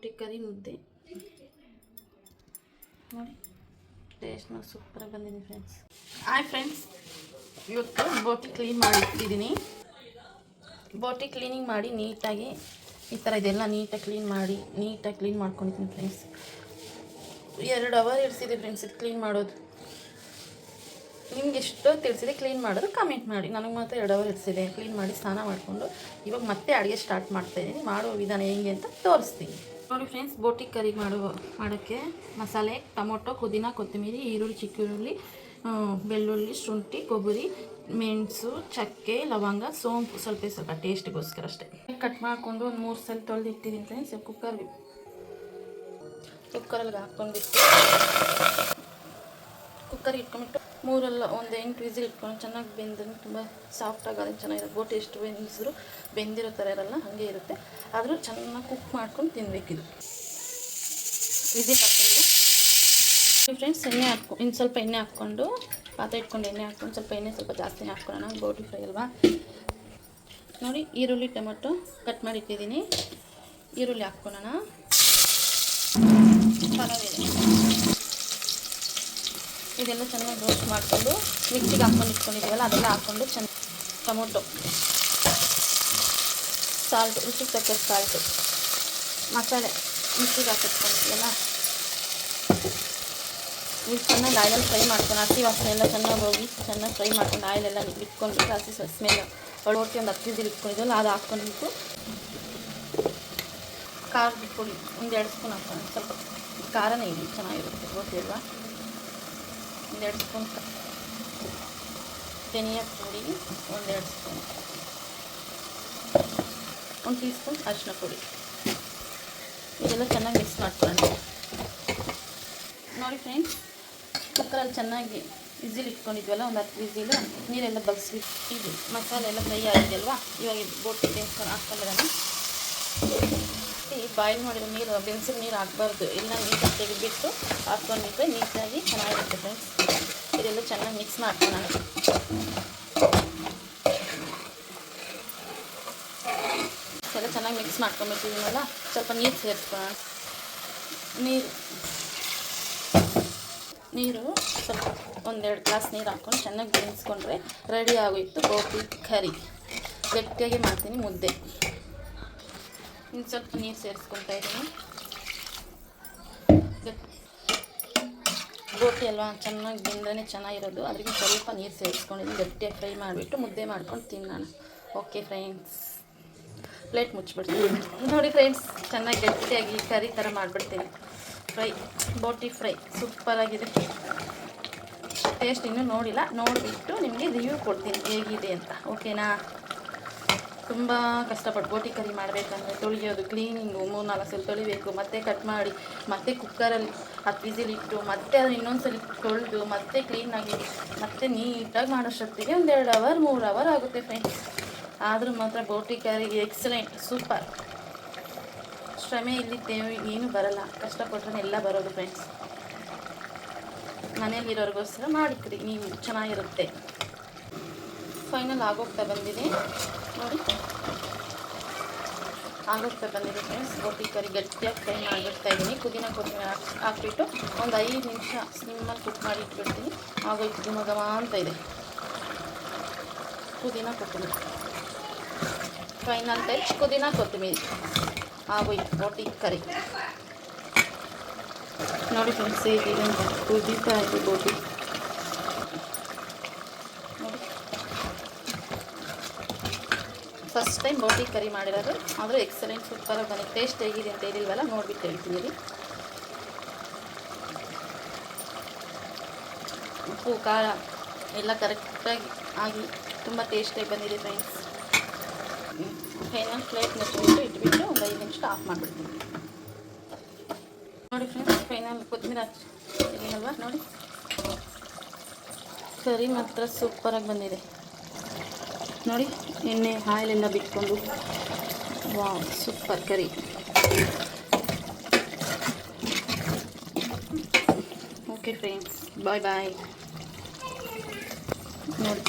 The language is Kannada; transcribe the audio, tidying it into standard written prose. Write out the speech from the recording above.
ಬೋಟಿ ಕರಿ ಮುದ್ದೆ ನೋಡಿ, ಟೇಸ್ಟ್ ಸೂಪರಾಗಿ ಬಂದಿದೆ ಫ್ರೆಂಡ್ಸ್. ಹಾಯ್ ಫ್ರೆಂಡ್ಸ್, ಇವತ್ತು ಬೋಟಿ ಕ್ಲೀನ್ ಮಾಡಿ ಇಟ್ಟಿದ್ದೀನಿ. ಬೋಟಿ ಕ್ಲೀನಿಂಗ್ ಮಾಡಿ ನೀಟಾಗಿ ಈ ಥರ ಇದೆಲ್ಲ ನೀಟಾಗಿ ಕ್ಲೀನ್ ಮಾಡ್ಕೊಂಡಿದ್ದೀನಿ ಫ್ರೆಂಡ್ಸ್. 2 ಅವರ್ ಇಡಿಸಿದೆ ಫ್ರೆಂಡ್ಸ್ ಇದು ಕ್ಲೀನ್ ಮಾಡೋದು. ನಿಮ್ಗೆ ಎಷ್ಟೋ ತಿಳಿಸಿದೆ ಕ್ಲೀನ್ ಮಾಡೋದು ಕಮೆಂಟ್ ಮಾಡಿ. ನನಗೆ ಮಾತ್ರ 2 ಅವರ್ ಇಡಿಸಿದೆ ಕ್ಲೀನ್ ಮಾಡಿ ಸ್ನಾನ ಮಾಡಿಕೊಂಡು ಇವಾಗ ಮತ್ತೆ ಅಡುಗೆ ಸ್ಟಾರ್ಟ್ ಮಾಡ್ತಾಯಿದ್ದೀನಿ. ಮಾಡೋ ವಿಧಾನ ಹೆಂಗೆ ಅಂತ ತೋರಿಸ್ತೀನಿ ನೋಡಿ ಫ್ರೆಂಡ್ಸ್. ಬೋಟಿ ಕರಿ ಮಾಡೋಕ್ಕೆ ಮಸಾಲೆ ಟೊಮೊಟೊ, ಪುದೀನ, ಕೊತ್ತಂಬರಿ, ಈರುಳ್ಳಿ, ಚಿಕ್ಕ ಈರುಳ್ಳಿ, ಬೆಳ್ಳುಳ್ಳಿ, ಶುಂಠಿ, ಕೊಬ್ಬರಿ, ಮೆಣಸು, ಚಕ್ಕೆ, ಲವಂಗ, ಸೋಂಪು ಸ್ವಲ್ಪ ಟೇಸ್ಟಿಗೋಸ್ಕರ ಅಷ್ಟೇ ಕಟ್ ಮಾಡಿಕೊಂಡು ಒಂದು 3 ಸಲ ತೊಳೆದು ಇಟ್ಟಿದ್ದೀನಿ ಫ್ರೆಂಡ್ಸ್. ಕುಕ್ಕರಲ್ಲಿ ಹಾಕ್ಕೊಂಡ್ಬಿಟ್ಟು ಕುಕ್ಕರ್ ಇಟ್ಕೊಂಡ್ಬಿಟ್ಟು 8 ವಿಸಿಲ್ ಇಟ್ಕೊಂಡು ಚೆನ್ನಾಗಿ ಬೆಂದ್ರೆ ತುಂಬ ಸಾಫ್ಟಾಗಿ ಅದನ್ನು ಚೆನ್ನಾಗಿರುತ್ತೆ. ಬೋಟಿ ಎಷ್ಟು ಬೆಂದಿರೋ ಥರ ಇರಲ್ಲ, ಹಾಗೆ ಇರುತ್ತೆ. ಆದರೂ ಚೆನ್ನಾಗಿ ಕುಕ್ ಮಾಡ್ಕೊಂಡು ತಿನ್ನಬೇಕಿದು. ವಿಸಿಲ್ ಹಾಕ್ಕೊಂಡು ಫ್ರೆಂಡ್ಸ್ ಇನ್ನು ಸ್ವಲ್ಪ ಎಣ್ಣೆ ಹಾಕ್ಕೊಂಡು ಪಾತ್ರೆ ಇಟ್ಕೊಂಡು ಸ್ವಲ್ಪ ಜಾಸ್ತಿನೇ ಹಾಕ್ಕೊಳ್ಳೋಣ. ಬೋಟಿ ಫ್ರೈ ಅಲ್ವಾ. ನೋಡಿ, ಈರುಳ್ಳಿ ಟೊಮೆಟೊ ಕಟ್ ಮಾಡಿ ಇಟ್ಟಿದ್ದೀನಿ. ಈರುಳ್ಳಿ ಹಾಕ್ಕೊಳ್ಳೋಣ. ಇದೆಲ್ಲ ಚೆನ್ನಾಗಿ ರೋಸ್ಟ್ ಮಾಡಿಕೊಂಡು ಮಿಕ್ಸಿಗೆ ಹಾಕ್ಕೊಂಡು ಇಟ್ಕೊಂಡಿದ್ದೀವಲ್ಲ ಅದೆಲ್ಲ ಹಾಕ್ಕೊಂಡು ಚೆನ್ನಾಗಿ ಟೊಮೊಟೊ, ಸಾಲ್ಟು, ರುಚಿಗೆ ತಕ್ಕಷ್ಟು ಸಾಲ್ಟು, ಮಸಾಲೆ ಮಿಕ್ಸಿಗೆ ಹಾಕಿಟ್ಕೊಂಡಿದ್ದೀವಲ್ಲ ಇದು ಚೆನ್ನಾಗಿ ಆಯಿಲಲ್ಲಿ ಫ್ರೈ ಮಾಡ್ಕೊಂಡು ಹಸಿ ವಾಸನೆ ಎಲ್ಲ ಚೆನ್ನಾಗಿ ಹೋಗಿ ಚೆನ್ನಾಗಿ ಫ್ರೈ ಮಾಡ್ಕೊಂಡು ಆಯಿಲೆಲ್ಲ ಇಟ್ಕೊಂಡ್ಬಿಟ್ಟು ಹಸಿ ಸ್ಮೆಲ್ ಒಳಗೆ ಒಂದು 10 ವಿಸಿಲ್ ಇಟ್ಕೊಂಡಿದ್ದೀವಲ್ಲ ಅದು ಹಾಕ್ಕೊಂಡ್ಬಿಟ್ಟು ಖಾರದ ಪುಡಿ 1-2 ಸ್ಪೂನ್ ಹಾಕ್ಕೊಂಡು ಸ್ವಲ್ಪ ಖಾರನೇ ಇದೆ ಚೆನ್ನಾಗಿರುತ್ತೆ ಬೋಟಿ ಅಲ್ವಾ. 1-2 ಸ್ಪೂನ್ ಧನಿಯಾ ಪುಡಿ, 1-2 ಸ್ಪೂನ್, 1 ಟೀ ಸ್ಪೂನ್ ಅರಿಶಿನ ಪುಡಿ. ಇದೆಲ್ಲ ಚೆನ್ನಾಗಿ ಮಿಕ್ಸ್ ಮಾಡ್ಕೊಳ್ಳೋಣ. ನೋಡಿ ಫ್ರೆಂಡ್ಸ್, ಕುಕ್ಕರಲ್ಲಿ ಚೆನ್ನಾಗಿ ವಿಸಿಲ್ ಇಟ್ಕೊಂಡಿದ್ವಲ್ಲ, ಒಂದು 10 ವಿಸಿಲು ನೀರೆಲ್ಲ ಬಗ್ಸ್ಬಿಟ್ಟು ಇದು ಮಸಾಲೆ ಎಲ್ಲ ಫ್ರೈ ಆಗಿದೆಯಲ್ವಾ. ಇವಾಗ ಬೋಟಿ ಹಾಕ್ಕೊಂಡಿರೋಣ. ಬಾಯ್ಲ್ ಮಾಡಿರೋ ನೀರು, ಬೆನ್ಸಿನ ನೀರು ಹಾಕಬಾರ್ದು. ಎಲ್ಲ ನೀಟಾಗಿ ತೆಗೆದುಬಿಟ್ಟು ಹಾಕ್ಕೊಂಡ್ಬಿಟ್ರೆ ನೀಟಾಗಿ ಚೆನ್ನಾಗಿರುತ್ತೆ ಫ್ರೆಂಡ್ಸ್. ಇದೆಲ್ಲ ಚೆನ್ನಾಗಿ ಮಿಕ್ಸ್ ಮಾಡ್ಕೊಳ್ಳೋಣ. ಎಲ್ಲ ಚೆನ್ನಾಗಿ ಮಿಕ್ಸ್ ಮಾಡ್ಕೊಂಡ್ಬಿಟ್ಟಿದ್ದೀನಲ್ಲ, ಸ್ವಲ್ಪ ನೀರು ಸೇರಿಸ್ಕೊಳ್ಳೋಣ. ನೀರು ಸ್ವಲ್ಪ 1-2 ಗ್ಲಾಸ್ ನೀರು ಹಾಕ್ಕೊಂಡು ಚೆನ್ನಾಗಿ ಬೇಯಿಸ್ಕೊಂಡ್ರೆ ರೆಡಿ ಆಗೋಯ್ತು ಬೋಟಿ ಕರಿ. ಗಟ್ಟಿಯಾಗಿ ಮಾಡ್ತೀನಿ ಮುದ್ದೆ. ಇನ್ನು ಸ್ವಲ್ಪ ನೀರು ಸೇರಿಸ್ಕೊತಾ ಇದ್ದೀನಿ. ಬೋಟಿ ಅಲ್ವಾ, ಚೆನ್ನಾಗಿ ಬೆಂದ್ರೆ ಚೆನ್ನಾಗಿರೋದು. ಅದಕ್ಕೆ ಸ್ವಲ್ಪ ನೀರು ಸೇರಿಸ್ಕೊಂಡಿದ್ದೀನಿ. ಗಟ್ಟಿಯಾಗಿ ಫ್ರೈ ಮಾಡಿಬಿಟ್ಟು ಮುದ್ದೆ ಮಾಡ್ಕೊಂಡು ತಿನ್ನೋಣ. ಓಕೆ ಫ್ರೆಂಡ್ಸ್, ಪ್ಲೇಟ್ ಮುಚ್ಚಿಬಿಡ್ತೀನಿ. ನೋಡಿ ಫ್ರೆಂಡ್ಸ್, ಚೆನ್ನಾಗಿ ಗಟ್ಟಿಯಾಗಿ ಕರಿ ಥರ ಮಾಡಿಬಿಡ್ತೀನಿ. ಬೋಟಿ ಫ್ರೈ ಸೂಪರಾಗಿದೆ. ಟೇಸ್ಟ್ ಇನ್ನೂ ನೋಡಿಲ್ಲ, ನೋಡಿಬಿಟ್ಟು ನಿಮಗೆ ರಿವ್ಯೂ ಕೊಡ್ತೀನಿ ಹೇಗಿದೆ ಅಂತ. ಓಕೆನಾ? ತುಂಬ ಕಷ್ಟಪಟ್ಟು ಬೋಟಿ ಕರಿ ಮಾಡಬೇಕಂದ್ರೆ ತೊಳೆಯೋದು, ಕ್ಲೀನಿಂಗು 3-4 ಸಲ ತೊಳಿಬೇಕು, ಮತ್ತೆ ಕಟ್ ಮಾಡಿ, ಮತ್ತೆ ಕುಕ್ಕರಲ್ಲಿ 10 ವಿಸಿಲ್ ಇಟ್ಟು, ಮತ್ತೆ ಅದನ್ನು ಇನ್ನೊಂದ್ಸಲ ತೊಳೆದು, ಮತ್ತೆ ಕ್ಲೀನಾಗಿ, ಮತ್ತೆ ನೀಟಾಗಿ ಮಾಡೋಷ್ಟೊತ್ತಿಗೆ 1-2 ಅವರ್ 3 ಅವರ್ ಆಗುತ್ತೆ ಫ್ರೆಂಡ್ಸ್. ಆದರೂ ಮಾತ್ರ ಬೋಟಿ ಕರಿ ಎಕ್ಸಲೆಂಟ್, ಸೂಪರ್. ಶ್ರಮೆ ಇಲ್ಲಿ ಏನು ಬರಲ್ಲ, ಕಷ್ಟಪಟ್ಟರೆ ಎಲ್ಲ ಬರೋದು ಫ್ರೆಂಡ್ಸ್. ಮನೇಲಿರೋರಿಗೋಸ್ಕರ ಮಾಡಿಕ್ರಿ ನೀವು, ಚೆನ್ನಾಗಿರುತ್ತೆ. ಫೈನಲ್ ಆಗೋಗ್ತಾ ಬಂದಿದೆ ನೋಡಿ, ಆಗೋಗ್ತಾ ಬಂದಿದೆ ಫ್ರೆಂಡ್ಸ್. ಬೋಟಿ ಕರಿ ಗಟ್ಟಿಯಾಗಿ ಫ್ರೈ ಮಾಡಿಬಿಡ್ತಾ ಇದ್ದೀನಿ. ಪುದೀನ ಕೊತ್ತಂಬರಿ ಹಾಕ್ಬಿಟ್ಟು ಒಂದು 5 ನಿಮಿಷ ಸಿಮ್ಮಲ್ಲಿ ಕುಕ್ ಮಾಡಿ ಇಟ್ಬಿಡ್ತೀನಿ. ಆಗೋಯ್ತು, ಘಮ ಅಂತ ಇದೆ ಪುದೀನ ಕೊತ್ತಂಬರಿ. ಫೈನಲ್ ಟಚ್ ಪುದೀನ ಕೊತ್ತಂಬರಿ, ಆಗೋಯ್ತು ಬೋಟಿ ಕರಿ. ನೋಡಿ ಫ್ರೆಂಡ್ಸ್, ಹೇಗಿದೆ ಅಂತ ಕುದೀತಾ ಇದೆ ಬೋಟಿ. ನೋಡಿ, ಫಸ್ಟ್ ಟೈಮ್ ಬೋಟಿ ಕರಿ ಮಾಡಿರೋದು, ಆದರೂ ಎಕ್ಸಲೆಂಟ್, ಸೂಪರಾಗಿ ಬಂದಿದೆ. ಟೇಸ್ಟ್ ಹೇಗಿದೆ ಅಂತ ಹೇಳಿಲ್ವಲ್ಲ, ನೋಡಿಬಿಟ್ಟು ಹೇಳ್ತೀನಿ ರೀ. ಉಪ್ಪು ಖಾರ ಎಲ್ಲ ಕರೆಕ್ಟಾಗಿ ಆಗಿ ತುಂಬ ಟೇಸ್ಟಾಗಿ ಬಂದಿದೆ ಫ್ರೆಂಡ್ಸ್. ಫೈನಲ್ ಪ್ಲೇಟ್ ಮುಚ್ಚಿಬಿಟ್ಟು ಇಟ್ಬಿಟ್ಟು ಒಂದು 5 ನಿಮಿಷ ಆಫ್ ಮಾಡಿಬಿಡ್ತೀನಿ. ನೋಡಿ ಫ್ರೆಂಡ್ಸ್, ಫೈನಲ್ ಕೊತ್ತಂಬರಿ ಹಾಕಿದ್ದೀನಲ್ವ, ನೋಡಿ ಕರಿ ಮಾತ್ರ ಸೂಪರಾಗಿ ಬಂದಿದೆ. ನೋಡಿ, ಎಣ್ಣೆ ಆಯಿಲೆಲ್ಲ ಬಿಟ್ಕೊಂಡು, ವಾವ್ ಸೂಪರ್ ಕರಿ. ಓಕೆ ಫ್ರೆಂಡ್ಸ್, ಬಾಯ್ ಬಾಯ್. ನೋಡಿ.